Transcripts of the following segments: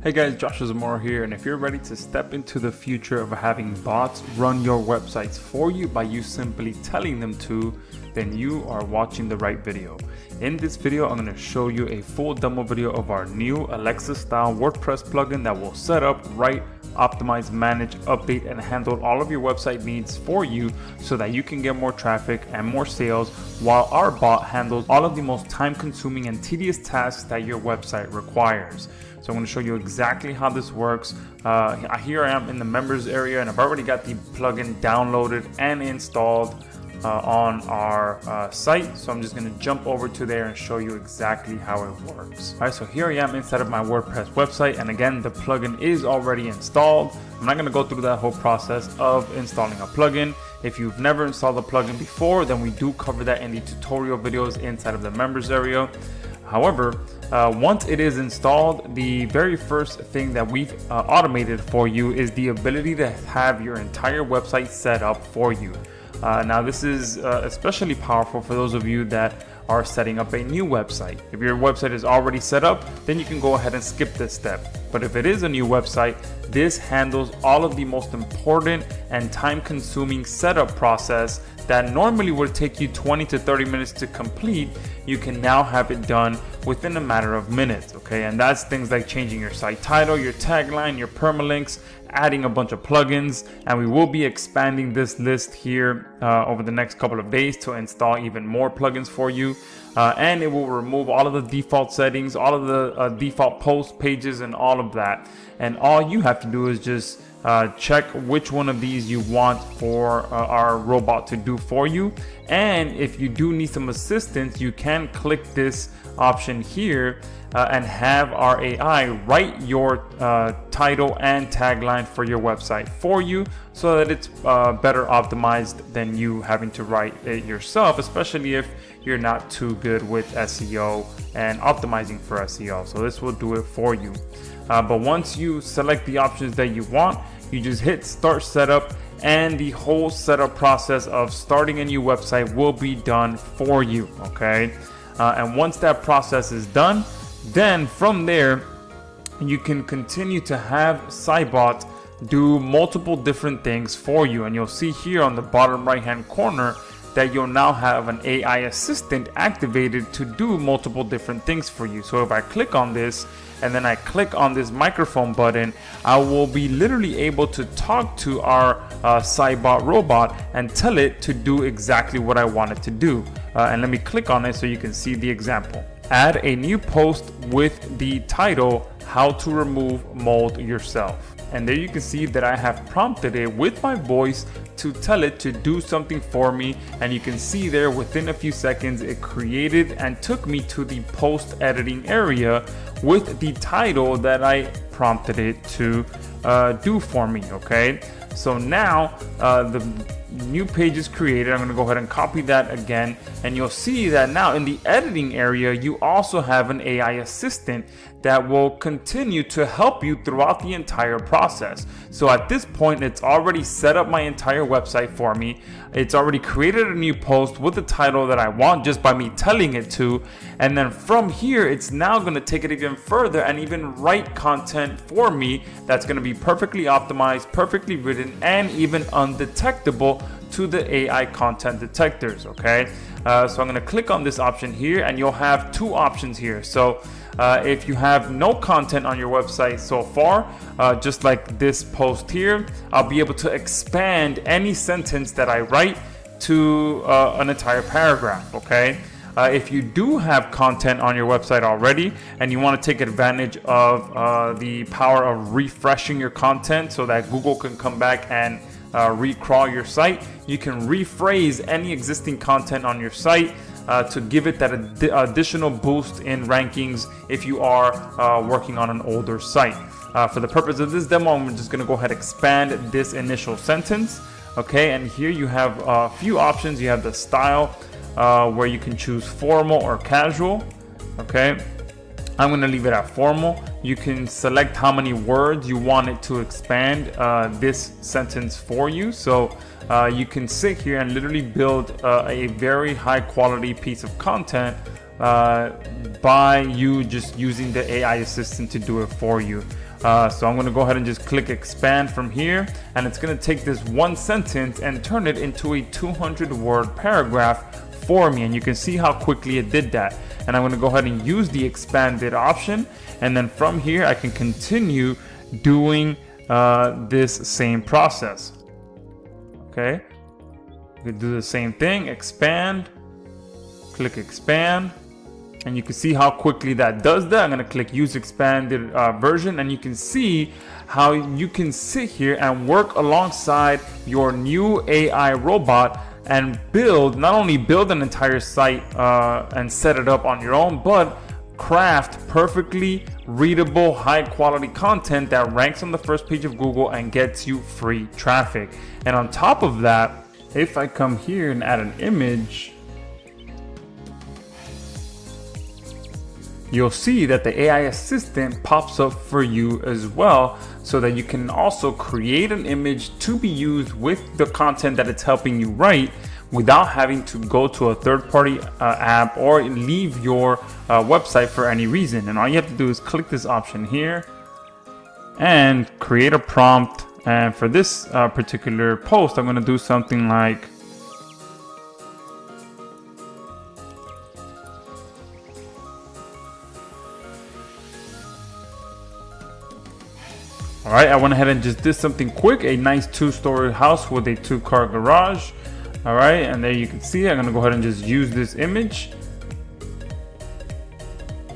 Hey guys, Joshua Zamora here, and if you're ready to step into the future of having bots run your websites for you by you simply telling them to, then you are watching the right video. In this video, I'm going to show you a full demo video of our new Alexa style WordPress plugin that will set up, write, optimize, manage, update, and handle all of your website needs for you so that you can get more traffic and more sales, while our bot handles all of the most time-consuming and tedious tasks that your website requires. So I'm going to show you exactly how this works. Here I am in the members area, and I've already got the plugin downloaded and installed on our site. So I'm just going to jump over to there and show you exactly how it works. All right, so here I am inside of my WordPress website, and again, the plugin is already installed. I'm not going to go through that whole process of installing a plugin. If you've never installed a plugin before, then we do cover that in the tutorial videos inside of the members area. However, once it is installed, the very first thing that we've automated for you is the ability to have your entire website set up for you. Now this is especially powerful for those of you that are setting up a new website. If your website is already set up, then you can go ahead and skip this step. But if it is a new website, this handles all of the most important and time-consuming setup process that normally would take you 20 to 30 minutes to complete. You can now have it done within a matter of minutes, okay? And that's things like changing your site title, your tagline, your permalinks, adding a bunch of plugins, and we will be expanding this list here over the next couple of days to install even more plugins for you. And it will remove all of the default settings, all of the default post pages, and all of that. And all you have to do is just check which one of these you want for our robot to do for you. And if you do need some assistance, you can click this option here and have our AI write your title and tagline for your website for you, so that it's better optimized than you having to write it yourself, especially if you're not too good with SEO and optimizing for SEO. So this will do it for you. But once you select the options that you want, you just hit start setup, and the whole setup process of starting a new website will be done for you, okay? And once that process is done, then from there, you can continue to have Saiybot do multiple different things for you. And you'll see here on the bottom right hand corner that you'll now have an AI assistant activated to do multiple different things for you. So if I click on this and then I click on this microphone button, I will be literally able to talk to our Saiybot robot and tell it to do exactly what I want it to do. And let me click on it so you can see the example. Add a new post with the title, "How to Remove Mold Yourself." And there you can see that I have prompted it with my voice to tell it to do something for me. And you can see there within a few seconds, it created and took me to the post editing area with the title that I prompted it to do for me, okay? So now the new page is created. I'm going to go ahead and copy that again, and you'll see that now in the editing area you also have an AI assistant that will continue to help you throughout the entire process. So at this point, it's already set up my entire website for me. It's already created a new post with the title that I want just by me telling it to. And then from here, it's now going to take it even further and even write content for me that's going to be perfectly optimized, perfectly written, and even undetectable to the AI content detectors, okay? So I'm going to click on this option here, and you'll have two options here. So if you have no content on your website so far, just like this post here, I'll be able to expand any sentence that I write to an entire paragraph, okay? If you do have content on your website already and you want to take advantage of the power of refreshing your content so that Google can come back and recrawl your site, you can rephrase any existing content on your site to give it that additional boost in rankings if you are working on an older site. For the purpose of this demo, I'm just going to go ahead and expand this initial sentence. Okay, and here you have a few options. You have the style where you can choose formal or casual. Okay, I'm going to leave it at formal. You can select how many words you want it to expand this sentence for you. So you can sit here and literally build a very high quality piece of content by you just using the AI assistant to do it for you. So I'm going to go ahead and just click expand from here, and it's going to take this one sentence and turn it into a 200-word paragraph for me, and you can see how quickly it did that. And I'm going to go ahead and use the expanded option, and then from here I can continue doing this same process. Okay, you can do the same thing, expand, click expand, and you can see how quickly that does that. I'm going to click use expanded version, and you can see how you can sit here and work alongside your new AI robot and not only build an entire site and set it up on your own, but craft perfectly readable, high quality content that ranks on the first page of Google and gets you free traffic. And on top of that, if I come here and add an image, you'll see that the AI assistant pops up for you as well, so that you can also create an image to be used with the content that it's helping you write without having to go to a third-party app or leave your website for any reason. And all you have to do is click this option here and create a prompt. And for this particular post, I'm going to do something like, all right, I went ahead and just did something quick, a nice 2-story house with a 2-car garage. All right, and there you can see, I'm gonna go ahead and just use this image.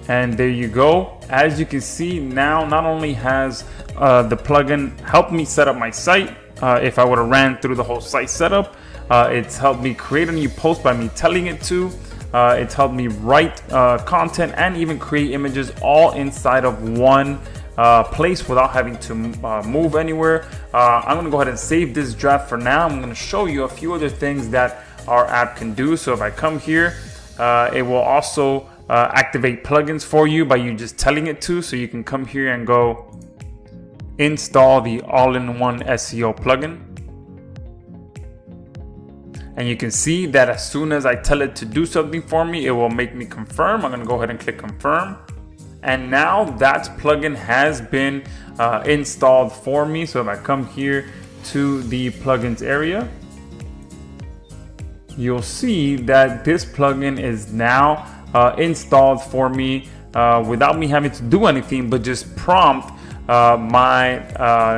And there you go. As you can see now, not only has the plugin helped me set up my site, if I would have ran through the whole site setup, it's helped me create a new post by me telling it to. It's helped me write content and even create images all inside of one place without having to move anywhere. I'm going to go ahead and save this draft for now. I'm going to show you a few other things that our app can do. So if I come here, it will also activate plugins for you by you just telling it to. So you can come here and go install the all-in-one SEO plugin. And you can see that as soon as I tell it to do something for me, it will make me confirm. I'm going to go ahead and click confirm. And now that plugin has been installed for me. So if I come here to the plugins area, you'll see that this plugin is now installed for me without me having to do anything, but just prompt my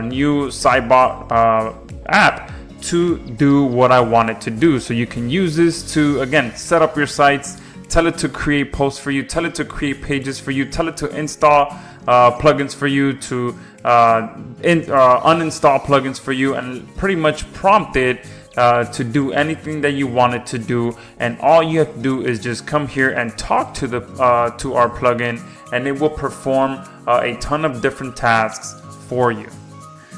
new Saiybot app to do what I want it to do. So you can use this to, again, set up your sites, tell it to create posts for you, tell it to create pages for you, tell it to install plugins for you, to uninstall plugins for you, and pretty much prompt it to do anything that you want it to do. And all you have to do is just come here and talk to our plugin, and it will perform a ton of different tasks for you.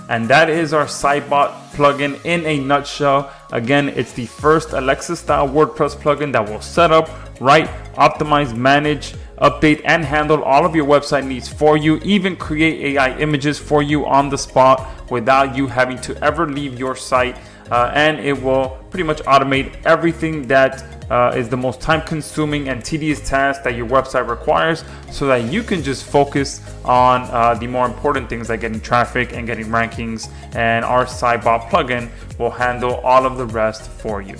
And that is our Saiybot plugin in a nutshell. Again, it's the first Alexa-style WordPress plugin that will set up, write, optimize, manage, update, and handle all of your website needs for you, even create AI images for you on the spot without you having to ever leave your site. And it will pretty much automate everything that is the most time-consuming and tedious task that your website requires, so that you can just focus on the more important things like getting traffic and getting rankings. And our Saiybot plugin will handle all of the rest for you.